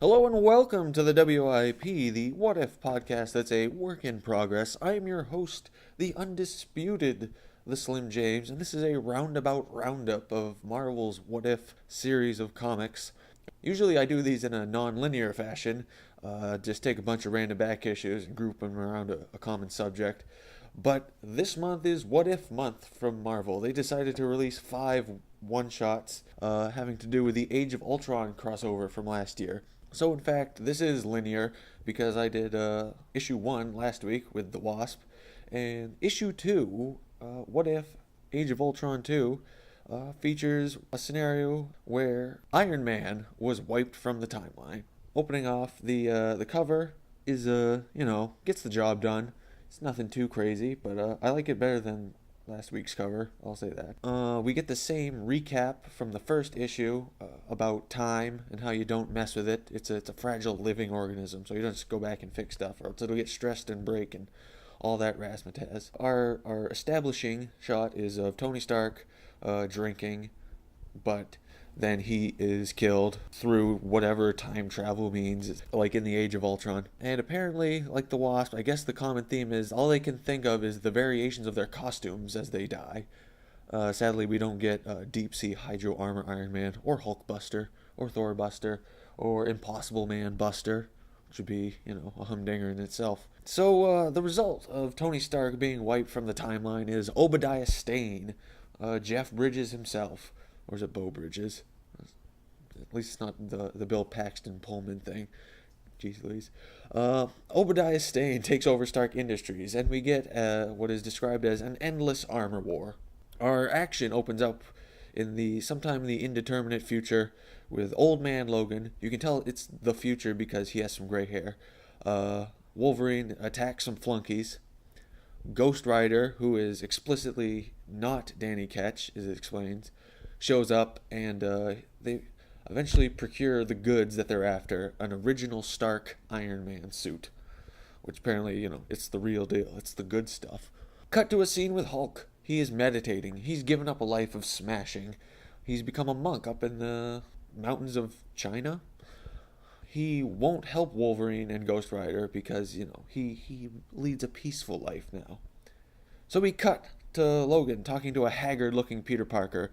Hello and welcome to the WIP, the What If podcast that's a work in progress. I am your host, the undisputed, the Slim James, and this is a roundabout roundup of Marvel's What If series of comics. Usually I do these in a non-linear fashion, just take a bunch of random back issues and group them around a common subject. But this month is What If month from Marvel. They decided to release 5 one-shots having to do with the Age of Ultron crossover from last year. So in fact, this is linear because I did issue 1 last week with the Wasp, and issue 2, What If Age of Ultron 2, features a scenario where Iron Man was wiped from the timeline. Opening off, the cover is gets the job done. It's nothing too crazy, but I like it better than last week's cover. I'll say that. We get the same recap from the first issue about time and how you don't mess with it. It's a fragile living organism, so you don't just go back and fix stuff, or else it'll get stressed and break and all that razzmatazz. Our establishing shot is of Tony Stark drinking, but then he is killed through whatever time travel means, like in the Age of Ultron. And apparently, like the Wasp, I guess the common theme is all they can think of is the variations of their costumes as they die. Sadly, we don't get Deep Sea Hydro Armor Iron Man, or Hulk Buster, or Thor Buster, or Impossible Man Buster, which would be, a humdinger in itself. So, the result of Tony Stark being wiped from the timeline is Obadiah Stane, Jeff Bridges himself. Or is it Bo Bridges? At least it's not the Bill Paxton Pullman thing. Jeez Louise. Obadiah Stane takes over Stark Industries, and we get what is described as an endless armor war. Our action opens up in sometime in the indeterminate future with Old Man Logan. You can tell it's the future because he has some gray hair. Wolverine attacks some flunkies. Ghost Rider, who is explicitly not Danny Ketch, as it explains, shows up, and they eventually procure the goods that they're after, an original Stark Iron Man suit, which apparently, it's the real deal. It's the good stuff. Cut to a scene with Hulk. He is meditating. He's given up a life of smashing. He's become a monk up in the mountains of China. He won't help Wolverine and Ghost Rider because, he leads a peaceful life now. So we cut to Logan talking to a haggard-looking Peter Parker.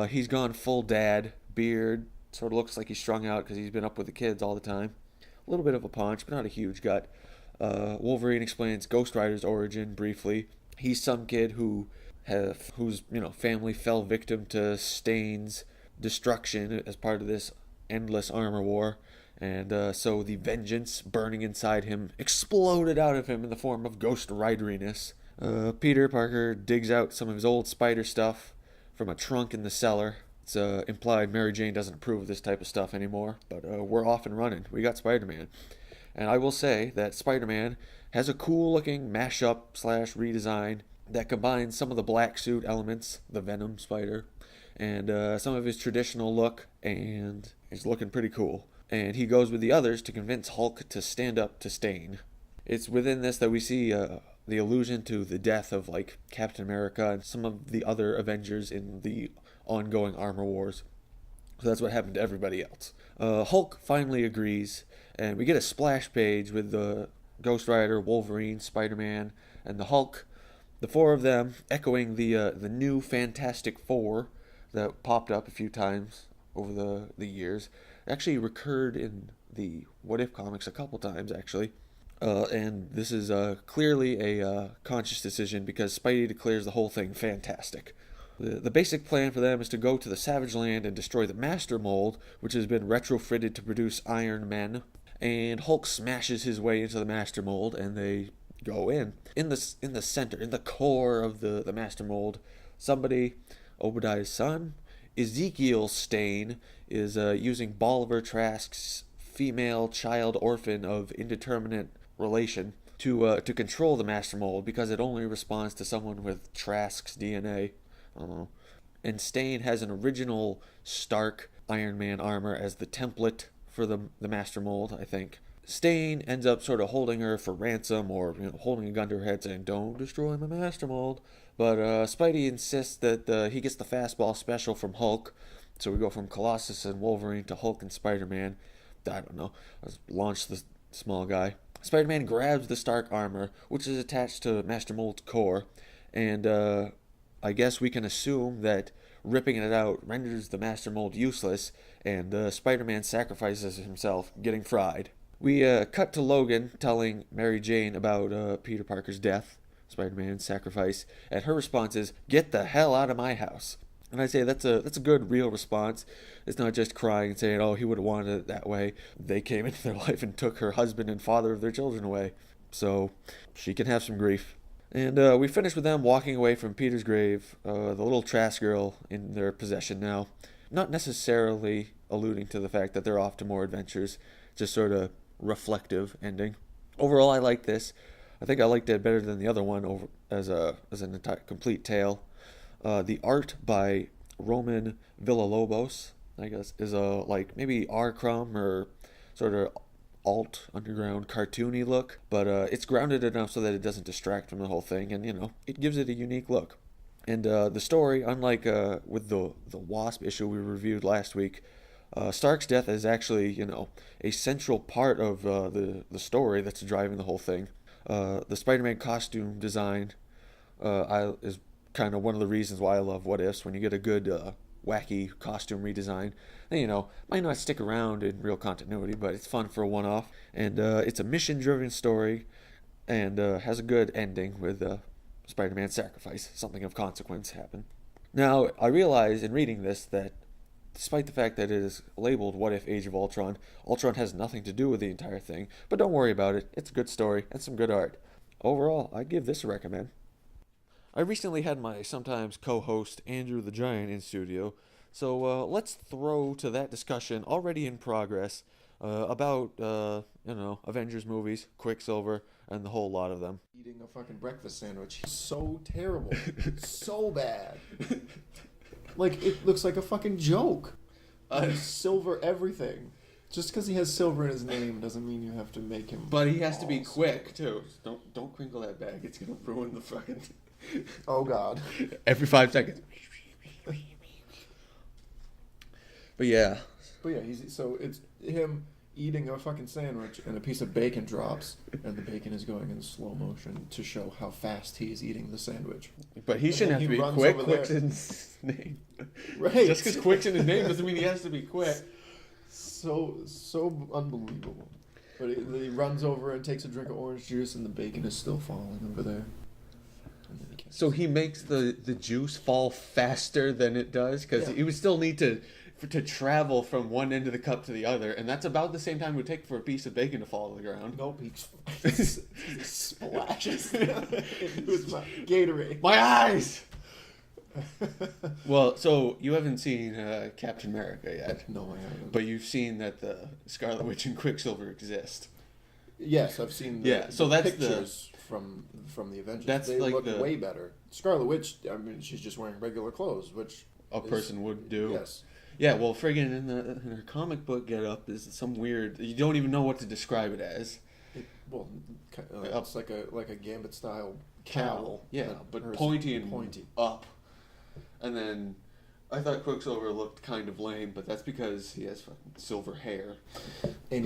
He's gone full dad, beard, sort of looks like he's strung out because he's been up with the kids all the time. A little bit of a paunch, but not a huge gut. Wolverine explains Ghost Rider's origin briefly. He's some kid whose family fell victim to Stane's destruction as part of this endless armor war. And so the vengeance burning inside him exploded out of him in the form of Ghost Rideriness. Peter Parker digs out some of his old spider stuff from a trunk in the cellar. It's implied Mary Jane doesn't approve of this type of stuff anymore, but we're off and running. We got Spider-Man. And I will say that Spider-Man has a cool-looking mashup/redesign that combines some of the black suit elements, the Venom spider, and some of his traditional look, and he's looking pretty cool. And he goes with the others to convince Hulk to stand up to Stane. It's within this that we see the allusion to the death of Captain America and some of the other Avengers in the ongoing armor wars. So that's what happened to everybody else. Hulk finally agrees, and we get a splash page with the Ghost Rider, Wolverine, Spider-Man, and the Hulk. The 4 of them echoing the new Fantastic Four that popped up a few times over the years. Actually recurred in the What If comics a couple times, actually. And this is clearly a conscious decision because Spidey declares the whole thing fantastic. The basic plan for them is to go to the Savage Land and destroy the Master Mold, which has been retrofitted to produce Iron Men. And Hulk smashes his way into the Master Mold, and they go in. In the center, in the core of the Master Mold, somebody, Obadiah's son, Ezekiel Stane, is using Bolivar Trask's female child orphan of indeterminate relation to control the Master Mold because it only responds to someone with Trask's DNA. And Stane has an original Stark Iron Man armor as the template for the Master Mold, I think. Stane ends up sort of holding her for ransom, or holding a gun to her head saying, "Don't destroy my Master Mold." But Spidey insists that he gets the fastball special from Hulk. So we go from Colossus and Wolverine to Hulk and Spider-Man. I don't know, launch the small guy. Spider-Man grabs the Stark armor, which is attached to Master Mold's core, and I guess we can assume that ripping it out renders the Master Mold useless, and Spider-Man sacrifices himself, getting fried. We cut to Logan telling Mary Jane about Peter Parker's death, Spider-Man's sacrifice, and her response is, "Get the hell out of my house." And I say that's a good, real response. It's not just crying and saying, "Oh, he would have wanted it that way." They came into their life and took her husband and father of their children away. So she can have some grief. And we finish with them walking away from Peter's grave, the little Trask girl in their possession now. Not necessarily alluding to the fact that they're off to more adventures, just sort of reflective ending. Overall, I like this. I think I liked it better than the other one as an entire complete tale. The art by Roman Villalobos, I guess, is like maybe R. Crumb or sort of alt underground cartoony look, but it's grounded enough so that it doesn't distract from the whole thing, and it gives it a unique look. And the story, unlike with the Wasp issue we reviewed last week, Stark's death is actually a central part of the story that's driving the whole thing. The Spider-Man costume design is kind of one of the reasons why I love What Ifs. When you get a good wacky costume redesign, then might not stick around in real continuity, but it's fun for a one-off. And it's a mission-driven story, and has a good ending with Spider-Man's sacrifice. Something of consequence happen. Now, I realize in reading this that despite the fact that it is labeled What If Age of Ultron, Ultron has nothing to do with the entire thing. But don't worry about it. It's a good story and some good art. Overall, I give this a recommend. I recently had my sometimes co-host Andrew the Giant in studio, so let's throw to that discussion already in progress about Avengers movies, Quicksilver, and the whole lot of them. Eating a fucking breakfast sandwich. So terrible. So bad. Like, it looks like a fucking joke. Silver everything. Just because he has silver in his name doesn't mean you have to make him. But he has to be quick too. Don't crinkle that bag. It's gonna ruin the fucking. Oh God. Every 5 seconds. But yeah, it's him eating a fucking sandwich and a piece of bacon drops, and the bacon is going in slow motion to show how fast he is eating the sandwich. But he shouldn't have to be quick. Quick's in his name. Right. Just because Quick's in his name doesn't mean he has to be quick. So unbelievable. But he runs over and takes a drink of orange juice, and the bacon is still falling over there. So he makes the juice fall faster than it does, because he would still need to travel from one end of the cup to the other, and that's about the same time it would take for a piece of bacon to fall to the ground. Nope, he splashes into his mouth. Gatorade. My eyes! Well, so you haven't seen Captain America yet. No, I haven't. But you've seen that the Scarlet Witch and Quicksilver exist. Yes, I've seen the that's pictures from the Avengers. They like look way better. Scarlet Witch, I mean, she's just wearing regular clothes, which a person would do. Yes. Yeah, well, friggin' in her comic book get-up is some weird. You don't even know what to describe it as. It's like a Gambit style cowl. Yeah, but pointy and up. And then I thought Quicksilver looked kind of lame, but that's because he has fucking silver hair. And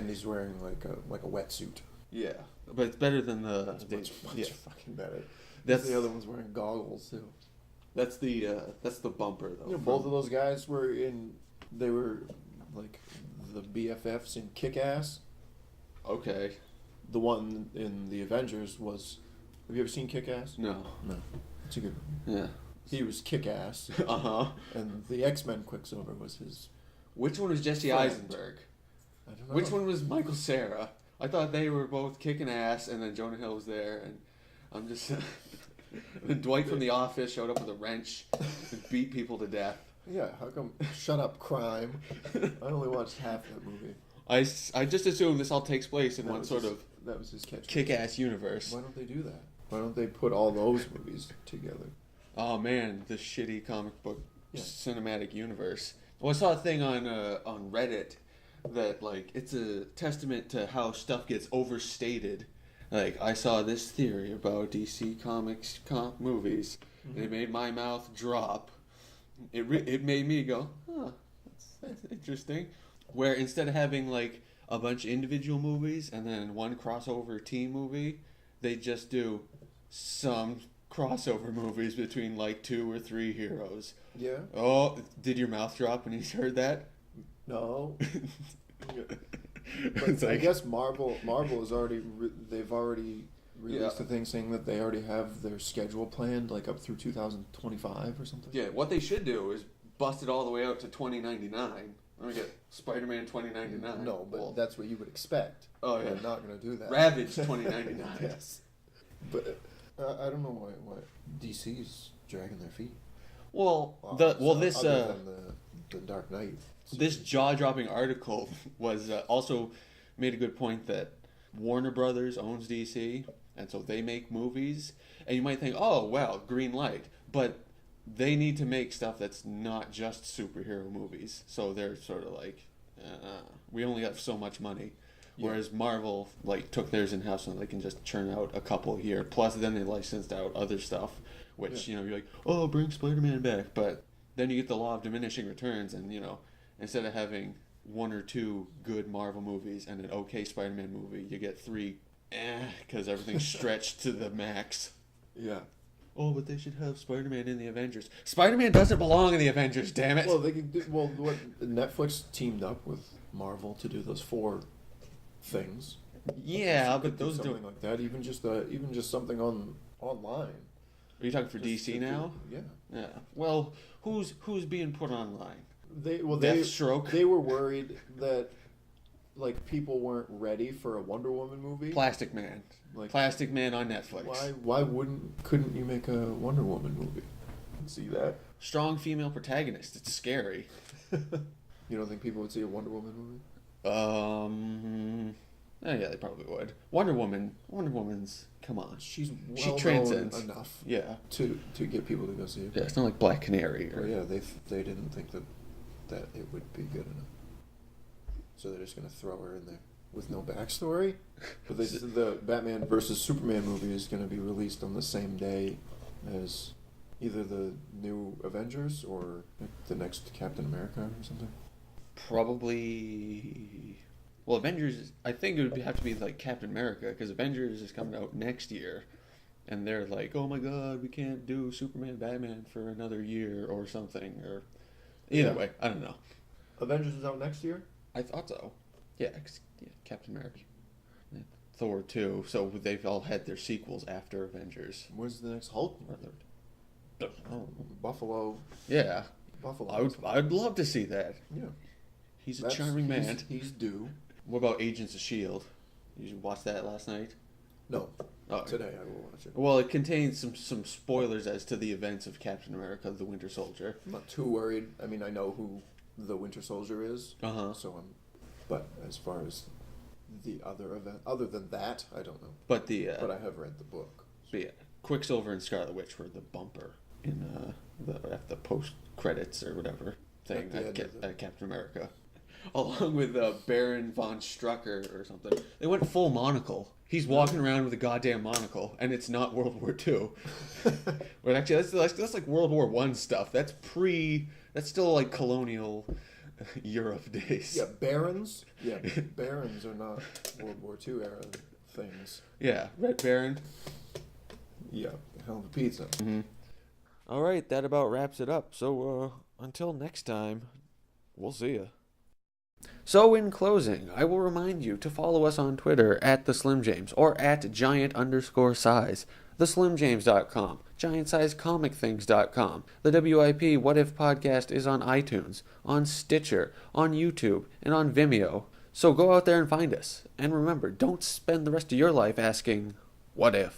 he's wearing like a wetsuit. Yeah, but it's better than much fucking better. That's the other one's wearing goggles too. That's the bumper though. Both of those guys were like the BFFs in Kick-Ass. Okay. The one in the Avengers was. Have you ever seen Kick-Ass? No. It's a good one. Yeah. He was Kick-Ass. And the X-Men Quicksilver was his. Which one was Jesse Eisenberg? I don't know. Which one was Michael Cera? I thought they were both kicking ass, and then Jonah Hill was there, and I'm just. And Dwight from The Office showed up with a wrench and beat people to death. Yeah, how come? Shut up, crime. I only watched half that movie. I just assume this all takes place in one sort of that was his catchphrase. Kick-ass universe. Why don't they do that? Why don't they put all those movies together? Oh man, the shitty comic book cinematic universe. Well, I saw a thing on Reddit that like it's a testament to how stuff gets overstated. Like I saw this theory about DC Comics movies, and it made my mouth drop. It made me go, huh, that's interesting. where instead of having like a bunch of individual movies and then one crossover team movie, they just do some crossover movies between like 2 or 3 heroes. Yeah. Oh, did your mouth drop when you heard that? No. But It's I like, guess Marvel is already they've already released a thing saying that they already have their schedule planned like up through 2025 or something. yeah, what they should do is bust it all the way out to 2099. We get Spider-Man 2099. No, but Well, that's what you would expect. oh yeah, They're not going to do that. Ravage 2099. Yes. But I don't know why DC's dragging their feet. This other than the Dark Knight. this jaw-dropping article was also made a good point that Warner Brothers owns DC, and so they make movies. And you might think, oh, well, green light. But they need to make stuff that's not just superhero movies. So they're sort of like, we only have so much money. Whereas Marvel like took theirs in-house and they can just churn out a couple a year. Plus then they licensed out other stuff, which, you're like, oh, bring Spider-Man back. But then you get the law of diminishing returns and, instead of having 1 or 2 good Marvel movies and an okay Spider-Man movie, you get 3 because everything's stretched to the max. Yeah. Oh, but they should have Spider-Man in the Avengers. Spider-Man doesn't belong in the Avengers, damn it. Well, they can do, what Netflix teamed up with Marvel to do those 4 things. Yeah, They but could do those something don't. like that. Even just something online. Are you talking for Just DC now? Yeah. Yeah. Well, who's being put online? They Deathstroke. They were worried that like people weren't ready for a Wonder Woman movie. Plastic Man. Like Plastic Man on Netflix. why couldn't you make a Wonder Woman movie? See that? Strong female protagonist. It's scary. You don't think people would see a Wonder Woman movie? Yeah, they probably would. Wonder Woman's. Come on. She's She well transcends known enough Yeah. to get people to go see it. Yeah, it's not like Black Canary or. Well, yeah, they didn't think that it would be good enough, so they're just gonna throw her in there with no backstory. But the Batman versus Superman movie is gonna be released on the same day as either the new Avengers or the next Captain America or something. Probably. Well, Avengers. I think it would have to be like Captain America because Avengers is coming out next year, and they're like, "Oh my God, we can't do Superman, Batman for another year or something." Or either way, I don't know. Avengers is out next year? I thought so. Yeah, Captain America, Thor 2. So they've all had their sequels after Avengers. When's the next Hulk? Oh. Buffalo. Yeah, Buffalo. I'd love to see that. Yeah. He's a charming man. He's due. What about Agents of S.H.I.E.L.D.? You watched that last night? No. Oh, Today I will watch it. well, it contains some spoilers as to the events of Captain America: The Winter Soldier. I'm not too worried. I mean, I know who the Winter Soldier is. Uh-huh. So but as far as the other event, other than that, I don't know. But But I have read the book. but yeah, Quicksilver and Scarlet Witch were the bumper in at the post credits or whatever thing At the end of at Captain America, along with Baron von Strucker or something. They went full monocle. He's walking around with a goddamn monocle, and it's not World War II. But actually, that's like World War I stuff. That's still like colonial Europe days. Yeah, barons. Yeah, barons are not World War II era things. Yeah, Red Baron. Yeah, hell of a pizza. Mm-hmm. All right, that about wraps it up. So until next time, we'll see ya. So in closing, I will remind you to follow us on Twitter at the Slim James or at giant_size, theslimjames.com, giantsizeComicThings.com. The WIP What If podcast is on iTunes, on Stitcher, on YouTube, and on Vimeo. So go out there and find us. And remember, don't spend the rest of your life asking, what if?